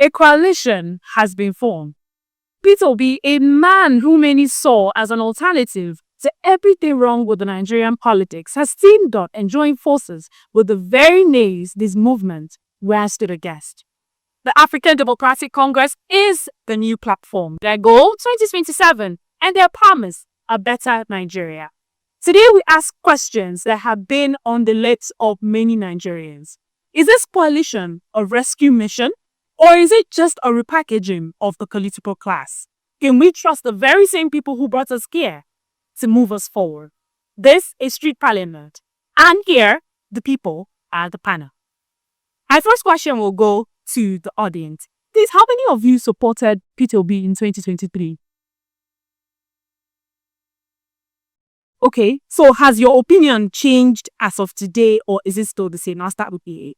a coalition has been formed. Peter Obi, a man who many saw as an alternative to everything wrong with the Nigerian politics, has teamed up and joined forces with the very names this movement were stood against. The African Democratic Congress is the new platform. Their goal, 2027, and their promise, a better Nigeria. Today we ask questions that have been on the lips of many Nigerians. Is this coalition a rescue mission? Or is it just a repackaging of the political class? Can we trust the very same people who brought us here to move us forward? This is Street Parliament. And here, the people are the panel. My first question will go to the audience. Please, how many of you supported Peter Obi in 2023? Okay, so has your opinion changed as of today, or is it still the same? I'll start with you.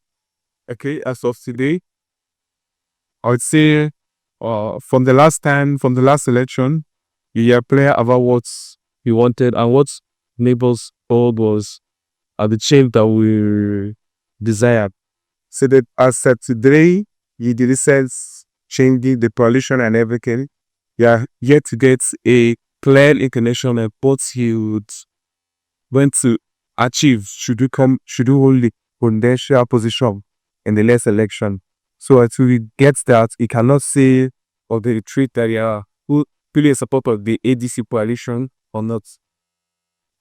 Okay, as of today, I would say from the last election, you are clear about what we wanted and what neighbors told was the change that we desired. So that as of today, you did recent changing the coalition and everything. You are yet to get a clear inclination of what you want to achieve should you hold the presidential position in the next election. So until we get that, you cannot say or the retreat that you are really in support of the ADC coalition or not.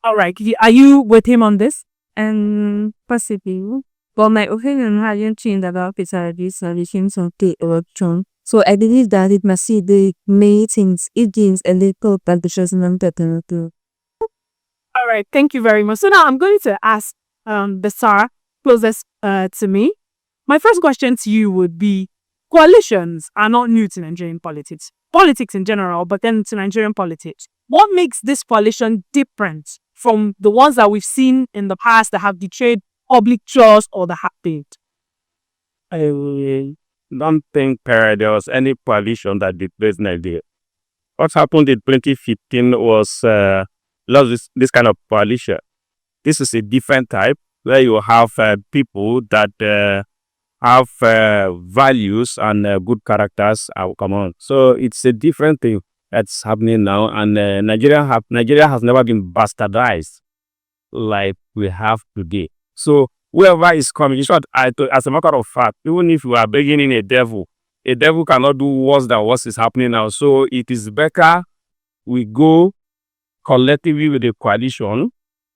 All right, are you with him on this? Possibly. But my opinion hasn't changed about Peter Obi's solutions of the election. So I believe that it must see the meetings, evenings, and the talk that the president to. All right, thank you very much. So now I'm going to ask the Sarah closest to me. My first question to you would be, coalitions are not new to Nigerian politics in general, but then to Nigerian politics. What makes this coalition different from the ones that we've seen in the past that have betrayed public trust or the heartbeat? I don't think there was any coalition that betrayed Nigeria. What happened in 2015 was this kind of coalition. This is a different type where you have people that have values and good characters come on. So it's a different thing that's happening now, and Nigeria has never been bastardized like we have today. So whoever is coming, as a matter of fact, even if you are bringing in a devil cannot do worse than what is happening now. So it is better we go collectively with the coalition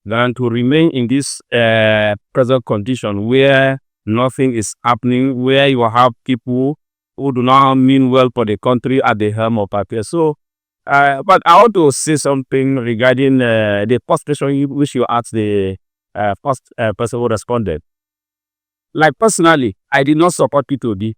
than to remain in this present condition where nothing is happening, where you have people who do not mean well for the country at the helm of affairs. So, but I want to say something regarding the first question which you asked the first person who responded. Like personally, I did not support Peter Obi.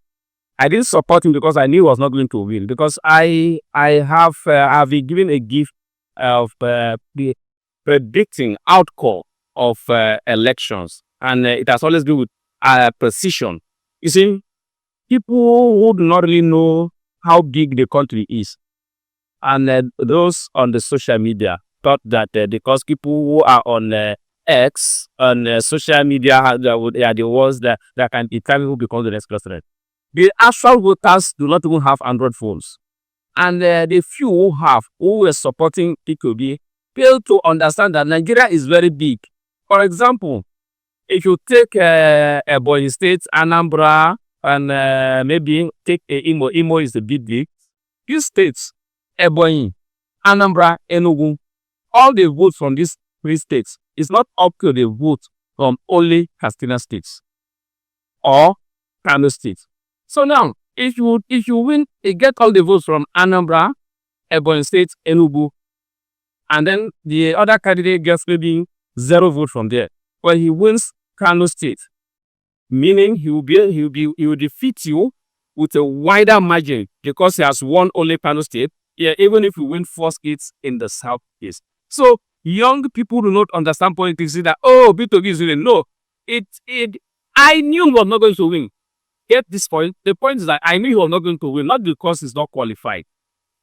I didn't support him because I knew he was not going to win. Because I have been given a gift of the predicting outcome of elections, and it has always been with precision. You see, people who do not really know how big the country is, and those on the social media thought that because people who are on X on social media are the ones that can determine who becomes the next president. The actual voters do not even have Android phones, and the few who were supporting PKB fail to understand that Nigeria is very big. For example, if you take Ebonyi State, Anambra, and maybe take Imo. Imo is the big. These states, Ebonyi, Anambra, Enugu, all the votes from these three states is not up to the vote from only Katsina states or Kano State. So now, if you win, you get all the votes from Anambra, Ebonyi State, Enugu, and then the other candidate gets maybe 0 vote from there. When he wins Kano State, meaning he will defeat you with a wider margin because he has won only Kano State. Yeah, even if you win 4 states in the southeast. So young people do not understand politics. That Peter is winning. No, I knew he was not going to win. Get this point. The point is that I knew he was not going to win, not because he's not qualified,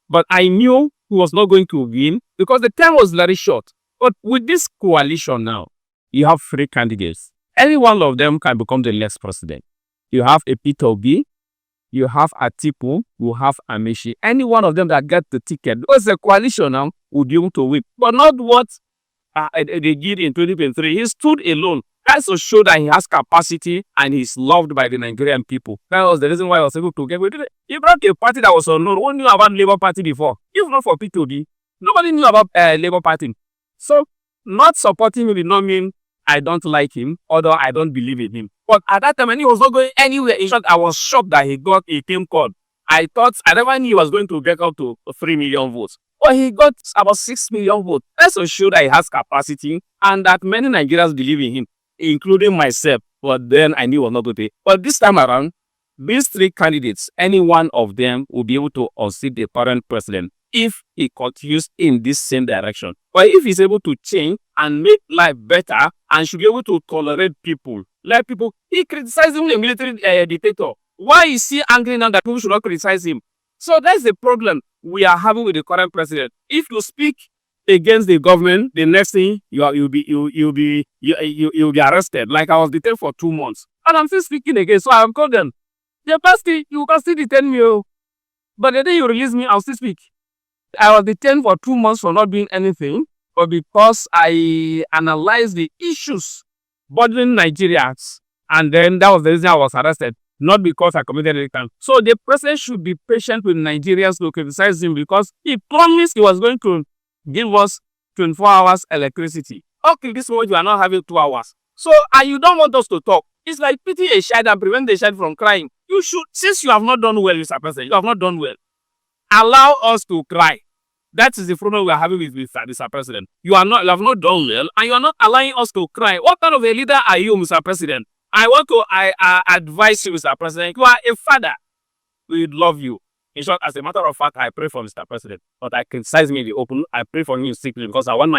but I knew he was not going to win because the time was very short. But with this coalition now, you have 3 candidates. Any one of them can become the next president. You have a Peter Obi, you have Atiku, you have Amishi. Any one of them that get the ticket, because the coalition now will be able to win. But not what they did in 2023. He stood alone. That's to show that he has capacity and he's loved by the Nigerian people. That was the reason why I was able to get with it. He brought a party that was unknown. Who knew about Labour Party before? If not for P2B, nobody knew about Labour Party. So, not supporting him did not mean I don't like him, although I don't believe in him. But at that time, when he was not going anywhere, in short, I was shocked that he got a team called. I never knew he was going to get up to 3 million votes. But he got about 6 million votes. That's to show that he has capacity and that many Nigerians believe in him, including myself. But then I knew he was not going to pay. But this time around, these three candidates, any one of them will be able to unseat the current president if he continues in this same direction. But if he's able to change and make life better and should be able to tolerate people, let people, he criticized him, a military dictator. Why is he angry now that people should not criticize him? So that's the problem we are having with the current president. If you speak against the government, the next thing you'll be arrested. Like I was detained for 2 months, and I'm still speaking again. So I have called them. The first thing, you can still detain me, but the day you release me, I'll still speak. I was detained for 2 months for not doing anything, but because I analyzed the issues bothering Nigerians, and then that was the reason I was arrested. Not because I committed any crime. So the president should be patient with Nigerians to criticize him because he promised he was going to give us 24 hours electricity. Okay, this moment you are not having 2 hours. So, and you don't want us to talk. It's like pity a child and prevent the child from crying. You should, since you have not done well, Mr. President, you have not done well. Allow us to cry. That is the problem we are having with Mr. President. You have not done well, and you are not allowing us to cry. What kind of a leader are you, Mr. President? I want to advise you, Mr. President. You are a father. We love you. In short, as a matter of fact, I pray for Mr. President, but I criticize me in the open. I pray for him secretly because I want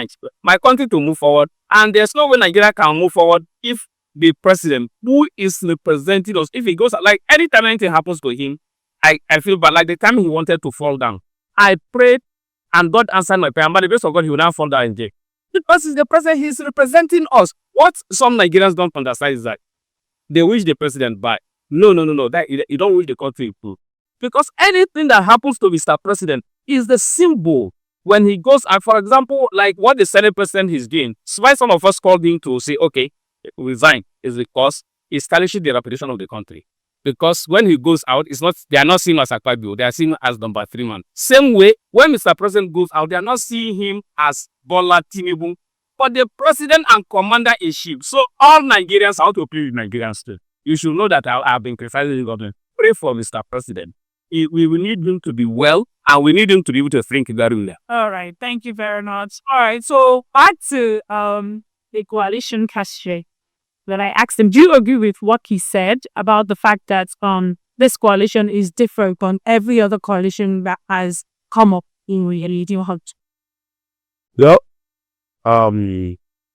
my country to move forward. And there's no way Nigeria can move forward if the president, who is representing us, if he goes, like anytime anything happens to him, I feel bad. Like the time he wanted to fall down, I prayed and God answered my prayer. And by the grace of God, he will now fall down in jail. Because he's the president, he's representing us. What some Nigerians don't understand is that they wish the president back. No. That you don't wish the country to. Because anything that happens to Mr. President is the symbol when he goes out. For example, like what the Senate president is doing. So why some of us called him to say, okay, resign, is because he's tarnishing the reputation of the country. Because when he goes out, they are not seeing him as a Akpabio, they are seeing him as number 3 man. Same way, when Mr. President goes out, they are not seeing him as Bola Tinubu, but the president and commander-in-chief. So all Nigerians, how to play with Nigerians too. You should know that I have been criticizing the government. Pray for Mr. President. We will need him to be well, and we need him to be able to think very well. All right, thank you very much. All right, so back to the coalition cachet. When I asked him, do you agree with what he said about the fact that this coalition is different from every other coalition that has come up in reality? Well,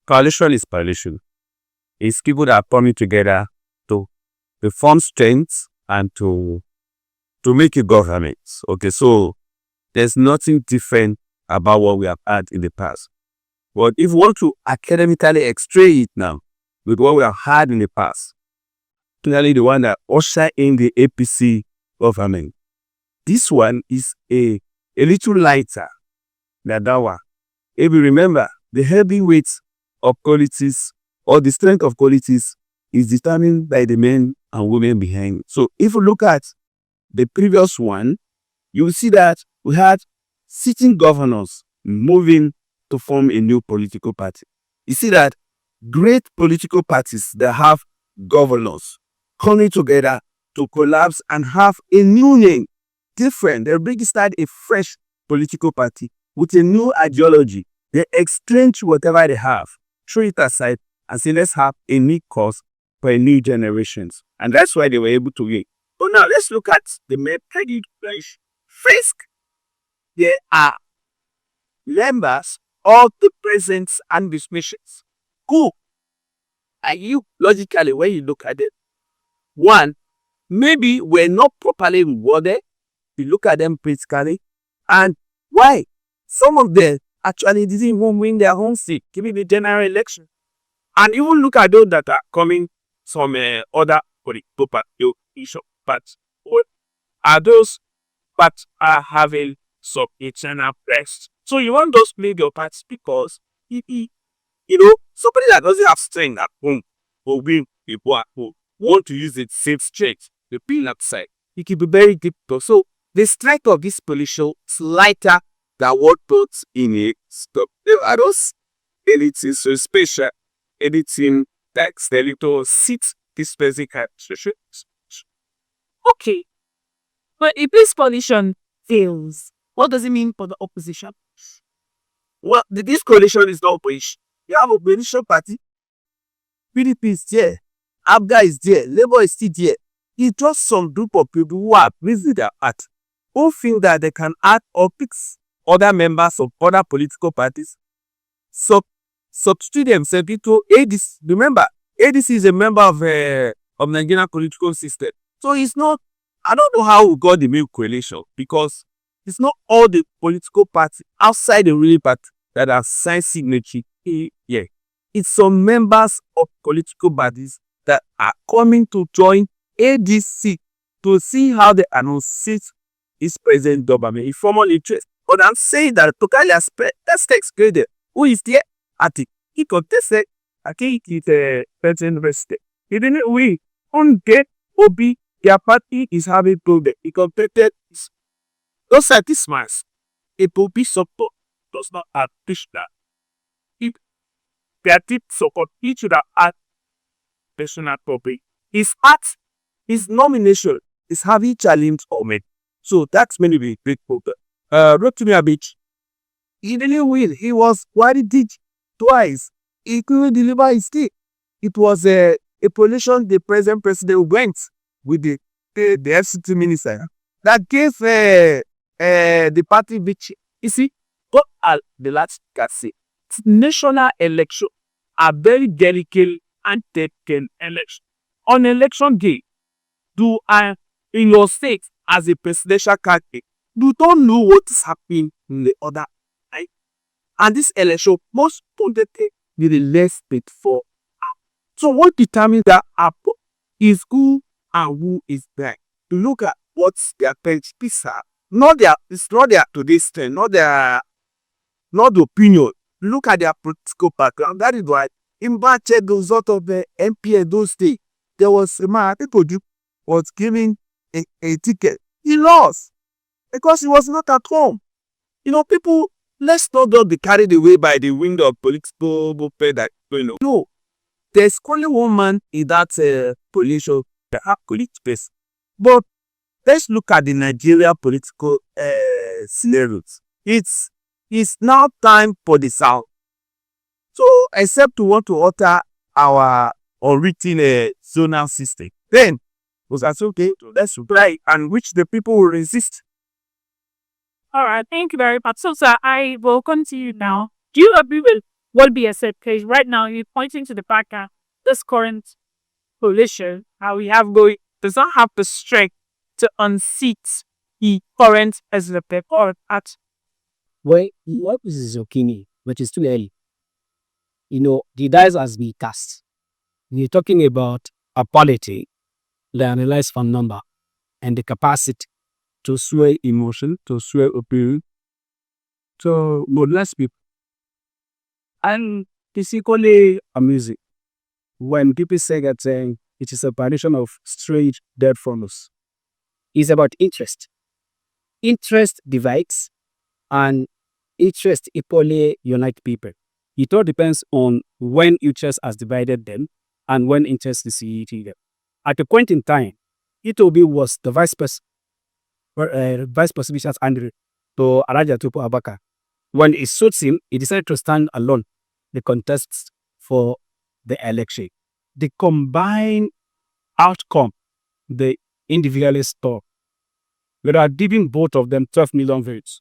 coalition is coalition. It's people that are coming together to form strength and to make a government. Okay, so there's nothing different about what we have had in the past. But if we want to academically extray it now with what we have had in the past, clearly the one that ushered in the APC government, this one is a little lighter than that one. If you remember, the heavyweight of qualities or the strength of qualities is determined by the men and women behind. So if you look at the previous one, you will see that we had sitting governors moving to form a new political party. You see that great political parties that have governors coming together to collapse and have a new name, different. They start a fresh political party with a new ideology. They exchange whatever they have, throw it aside, and say, let's have a new cause for a new generations. And that's why they were able to win. But now let's look at the Mepegi French Fisk. They are members of the presence and dismissions. Who are you logically when you look at it? One, maybe we're not properly rewarded. You look at them politically. And why? Some of them actually didn't even win their own seat, given the general election. And even look at those that are coming from other political parties. are those that are having some internal press. So you want those play your parts because somebody that doesn't have strength at home or will people at home want to use it safe strength the pin outside. It can be very difficult. So the strength of this pollution is lighter than what puts in a stop. I don't anything so special, anything that's the little sit this person can. Okay, but if this coalition fails, what does it mean for the opposition? Well, this coalition is not opposition. You have opposition party. PDP is there. Abga is there. Labour is still there. It's just some group of people who are busy their art, who feel that they can add or fix other members of other political parties, substitute themselves into ADC. Remember, ADC is a member of Nigerian political system. So it's not, I don't know how we got the main coalition because it's not all the political parties outside the ruling party that have signed signature. Yeah. It's some members of political bodies that are coming to join ADC to see how they announce his present government in formal interest. But I'm saying that Tokali has let's take credit. Who is there? I think he contested. I think he's a president resident. He didn't win. On get Obi, their party is having problem. He contested. Those are these smiles. A Obi support does not appreciate that. If their deep support, he should have had personal topic. His nomination is having challenge on it. So that's going to be a great problem. Rotimi Abich, he didn't win. He was what he did twice. He couldn't deliver his state. It was a position the present president went with the FCT minister that gave the party victory. You see, what are the last can say? National elections are very delicate and taken election. On election day, in your state as a presidential candidate, you don't know what is happening in the other side. And this election most importantly be the less paid for. So what determines that apple is who and who is there. To look at what their pieces are. It's not their today's trend, not the opinion. Look at their political background. That is why in check the result of the MPA those days, there was a man people was giving a ticket. He lost because he was not at home. People, let's not be carried away by the wind of political movement that No, there's only one man in that political space. But let's look at the Nigeria political scenarios. It's now time for the South. So, except to want to alter our unwritten zonal system, then that's okay. Let's try and which the people will resist. All right, thank you very much. So, sir, I will continue now. Do you agree with what BS Because right now you're pointing to the fact that this current coalition, how we have going, does not have the strength to unseat the current SLP or at. Well, what is his opinion, but it's too early. The dice has been cast. You're talking about a polity that analyzes from number and the capacity to sway emotion, to sway opinion, to mobilize people. And it's equally amusing when people say that it is a partition of strange dead formers. It's about interest. Interest divides and interest equally unite people. It all depends on when interest has divided them and when interest is uniting them. At a point in time, Itobi was the vice president Andrew to Alaja Tupu Abaka. When it suits him, he decided to stand alone the contests for the election. The combined outcome, the individualist talk, we are giving both of them 12 million votes.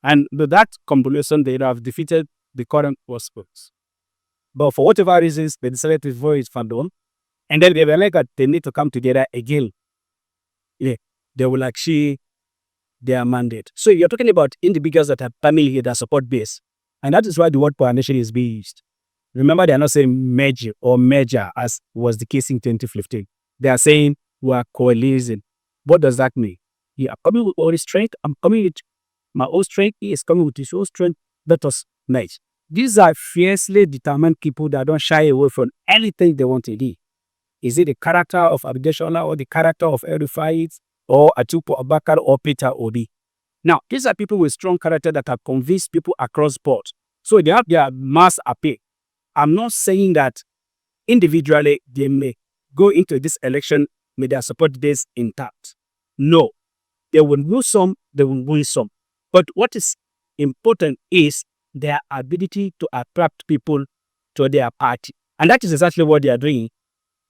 And with that combination, they have defeated the current prospects. But for whatever reasons, they decided to vote for them. And then they were like, they need to come together again. Yeah, they will achieve their mandate. So you're talking about individuals that have family that support base. And that is why the word coalition is being used. Remember, they are not saying merger or merger as was the case in 2015. They are saying we are coalescing. What does that mean? You are coming with all his strength. I'm coming with my own strength. He is coming with his own strength. Let us match. These are fiercely determined people that don't shy away from anything they want to do. Is it the character of Abdeshola or the character of El-Rufai or Atiku Abubakar or Peter Obi? Now, these are people with strong character that have convinced people across board. So they have their mass appeal. I'm not saying that individually they may go into this election with their support base intact. No, they will lose some, they will win some. But what is important is their ability to attract people to their party. And that is exactly what they are doing.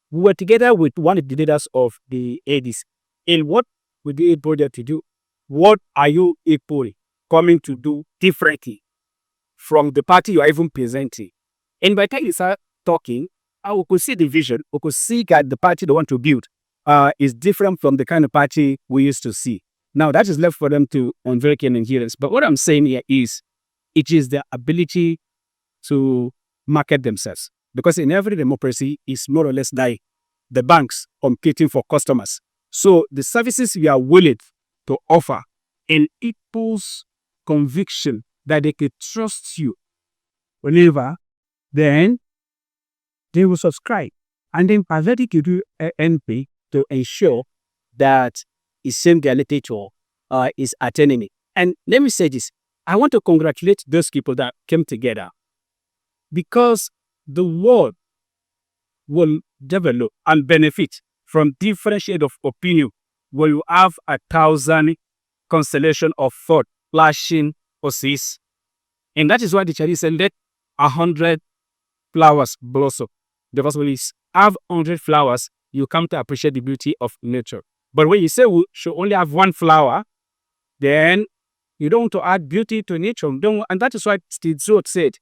We were together with one of the leaders of the ADC. In what we did project to do, what are you equally coming to do differently from the party you are even presenting? And by the time you start talking, we could see the vision, we could see that the party they want to build is different from the kind of party we used to see. Now, that is left for them to unveil and hear us. But what I'm saying here is, it is their ability to market themselves. Because in every democracy, it's more or less like the banks competing for customers. So the services we are willing to offer enables conviction that they can trust you whenever, then they will subscribe. And then pathetic you do NP to ensure that it's same reality is attaining it. And let me say this. I want to congratulate those people that came together, because the world will develop and benefit from different shades of opinion where you have 1,000 constellation of thought flashing overseas. And that is why the Chinese said, let 100 flowers blossom. The first one is, have 100 flowers, you come to appreciate the beauty of nature. But when you say we should only have one flower, then you don't want to add beauty to nature. And that is why Steve Jobs said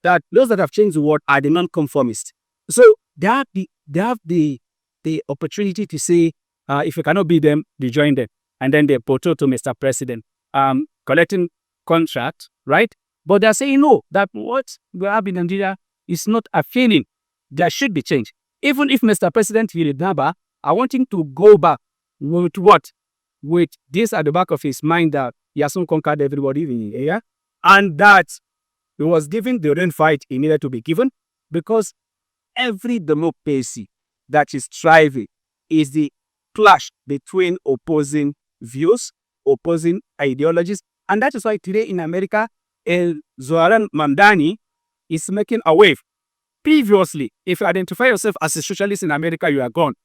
that those that have changed the world are the non-conformists. So they have the opportunity to say, if you cannot beat them, they join them. And then they portray to Mr. President, collecting contract, right? But they're saying, no, that what we have in Nigeria is not a feeling. There should be change. Even if Mr. President will remember, I want him to go back with what? With this at the back of his mind that he has not conquered everybody in the area, and that he was given the real fight he needed to be given, because every democracy that is thriving is the clash between opposing views, opposing ideologies. And that is why today in America, Zoran Mamdani is making a wave. Previously, if you identify yourself as a socialist in America, you are gone.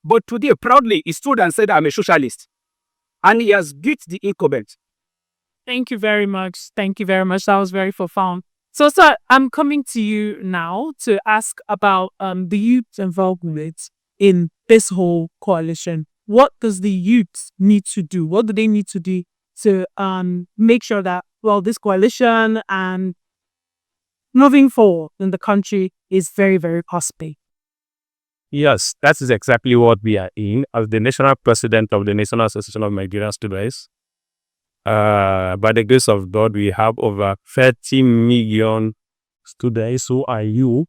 But today, proudly, he stood and said, I'm a socialist. And he has beat the incumbent. Thank you very much. Thank you very much. That was very profound. So, sir, I'm coming to you now to ask about the youth involvement in this whole coalition. What does the youth need to do? What do they need to do to make sure that, well, this coalition and moving forward in the country is very, very prosperous? Yes, that is exactly what we are in. As the national president of the National Association of Nigerian Students, by the grace of God, we have over 30 million students who are you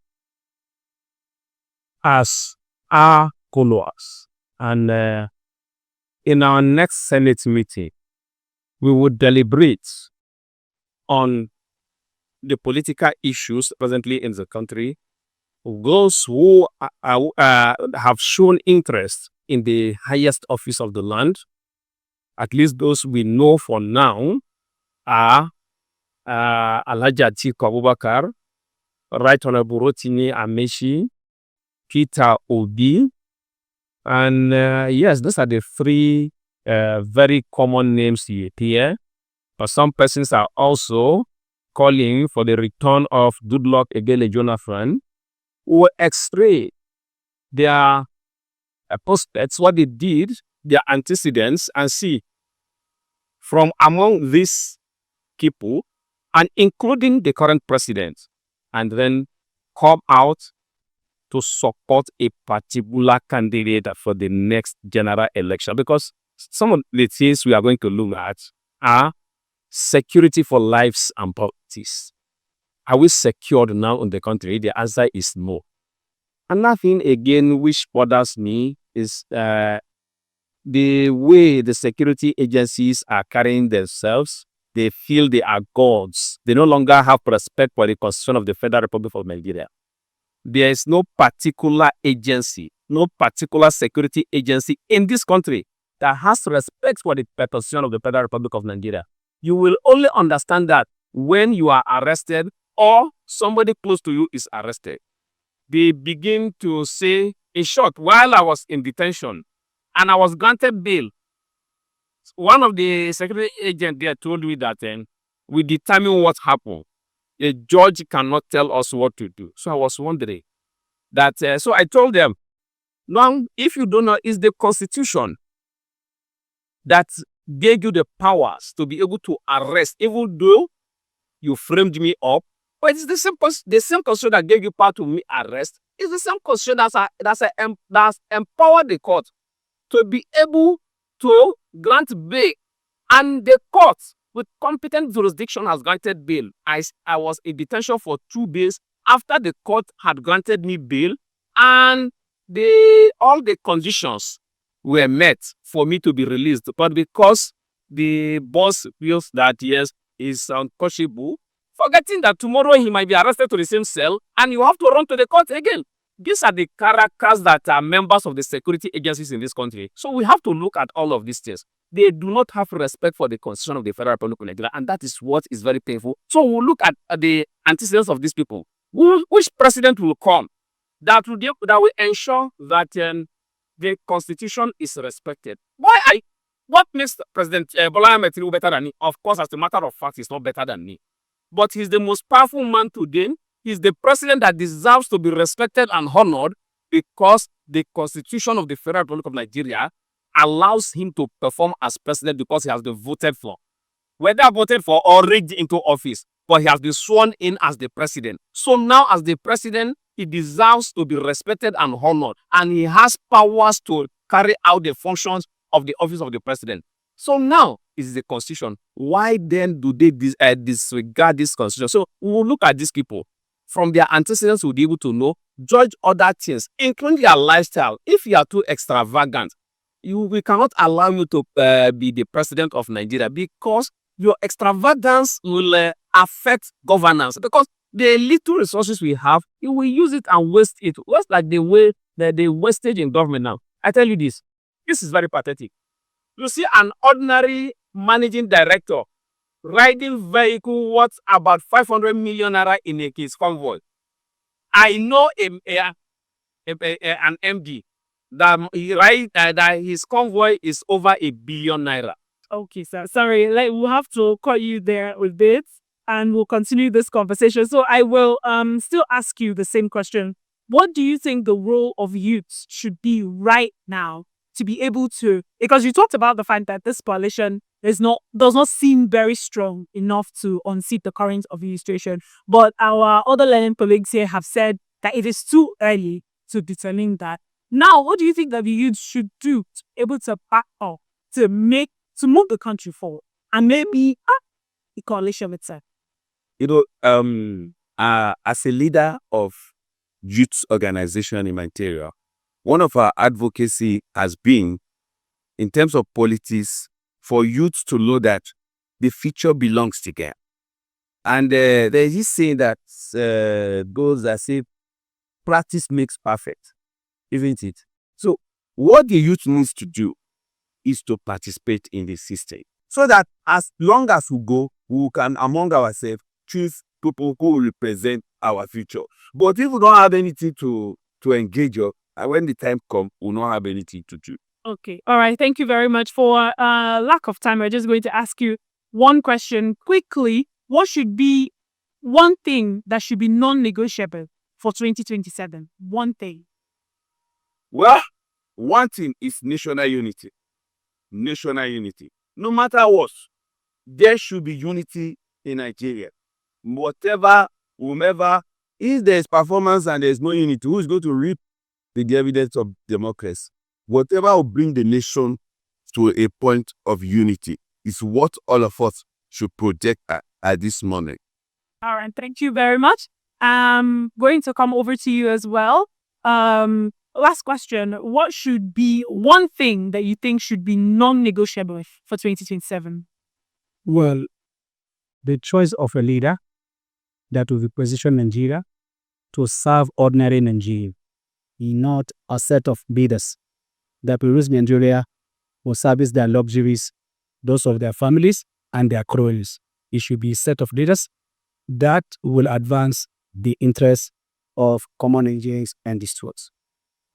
as our followers. And in our next Senate meeting, we will deliberate on the political issues presently in the country. Those who have shown interest in the highest office of the land, at least those we know for now, are Alhaji Atiku Abubakar, Right Honorable Rotimi Amaechi, Peter Obi, and yes, those are the three very common names here. But some persons are also calling for the return of Goodluck Egele Jonathan, who extray their prospects, what they did, their antecedents, and see from among these people, and including the current president, and then come out to support a particular candidate for the next general election. Because some of the things we are going to look at are security for lives and properties. Are we secured now in the country? The answer is no. Another thing again which bothers me is the way the security agencies are carrying themselves, they feel they are gods. They no longer have respect for the Constitution of the Federal Republic of Nigeria. There is no particular agency, no particular security agency in this country that has respect for the Constitution of the Federal Republic of Nigeria. You will only understand that when you are arrested or somebody close to you is arrested. They begin to say, in short, while I was in detention and I was granted bail, one of the security agents there told me that we determine what happened. A judge cannot tell us what to do. So I was wondering that, so I told them, now, if you don't know, it's the Constitution that gave you the powers to be able to arrest, even though you framed me up. But it's the same Constitution that gave you power to me arrest. It's the same Constitution that's empowered the court to be able to grant bail. And the court with competent jurisdiction has granted bail. I was in detention for 2 days after the court had granted me bail, and all the conditions were met for me to be released. But because the boss feels that yes, is untouchable, forgetting that tomorrow he might be arrested to the same cell and you have to run to the court again. These are the characters that are members of the security agencies in this country. So we have to look at all of these things. They do not have respect for the Constitution of the Federal Republic of Nigeria, and that is what is very painful. So we'll look at the antecedents of these people. Which president will come that will ensure that the Constitution is respected? What makes President Bola Ahmed Tinubu better than me? Of course, as a matter of fact, he's not better than me. But he's the most powerful man today. He's the president that deserves to be respected and honored because the Constitution of the Federal Republic of Nigeria allows him to perform as president because he has been voted for. Whether voted for or rigged into office, but he has been sworn in as the president. So now as the president, he deserves to be respected and honored, and he has powers to carry out the functions of the office of the president. So now is the Constitution. Why then do they disregard this Constitution? So we will look at these people. From their antecedents, we'll be able to know, judge other things, including their lifestyle. If you are too extravagant, we cannot allow you to be the president of Nigeria because your extravagance will affect governance. Because the little resources we have, you will use it and waste it. What's like the way that they wastage in government now? I tell you this is very pathetic. You see an ordinary managing director riding vehicle worth about 500 million naira in his convoy. I know an MD that his convoy is over 1 billion naira. Okay, sir. Sorry, we'll have to cut you there with this, and we'll continue this conversation. So I will still ask you the same question. What do you think the role of youths should be right now to be able to? Because you talked about the fact that this coalition does not seem very strong enough to unseat the current administration. But our other learning colleagues here have said that it is too early to determine that. Now, what do you think that the youth should do to be able to back up, to move the country forward, and maybe the coalition itself? As a leader of youth organization in Nigeria, one of our advocacy has been, in terms of politics, for youth to know that the future belongs to them. And there is this saying that goes as if practice makes perfect, isn't it? So what the youth needs to do is to participate in the system, so that as long as we go, we can among ourselves choose people who will represent our future. But if we don't have anything to engage on, and when the time comes, we'll not have anything to do. Okay. All right. Thank you very much. For lack of time, we're just going to ask you one question quickly. What should be one thing that should be non-negotiable for 2027? One thing. Well, one thing is national unity. National unity. No matter what, there should be unity in Nigeria. Whatever, whomever, if there is performance and there is no unity, who is going to reap the dividends of democracy? Whatever will bring the nation to a point of unity is what all of us should project at this moment. All right. Thank you very much. Going to come over to you as well. last question. What should be one thing that you think should be non-negotiable for 2027? Well, the choice of a leader that will position Nigeria to serve ordinary Nigerians, not a set of leaders that will use Nigeria for service their luxuries, those of their families and their cronies. It should be a set of leaders that will advance the interests of common Nigerians and the stewards.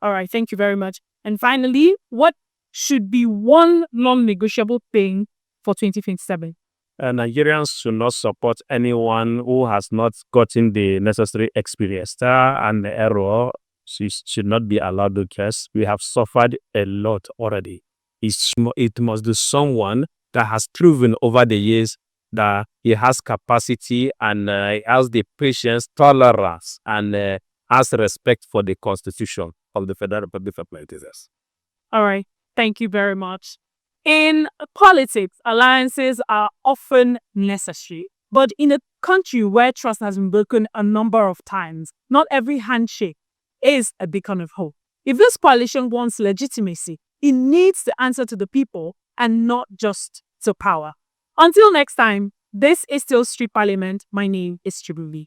All right, thank you very much. And finally, what should be one non-negotiable thing for 2027? Nigerians should not support anyone who has not gotten the necessary experience. And error should not be allowed to curse. We have suffered a lot already. It must be someone that has proven over the years that he has capacity and he has the patience, tolerance, and has respect for the Constitution of the Federal Republic of Nigeria. All right, thank you very much. In politics, alliances are often necessary. But in a country where trust has been broken a number of times, not every handshake is a beacon of hope. If this coalition wants legitimacy, it needs to answer to the people and not just to power. Until next time, this is still Street Parliament. My name is Chimmeli.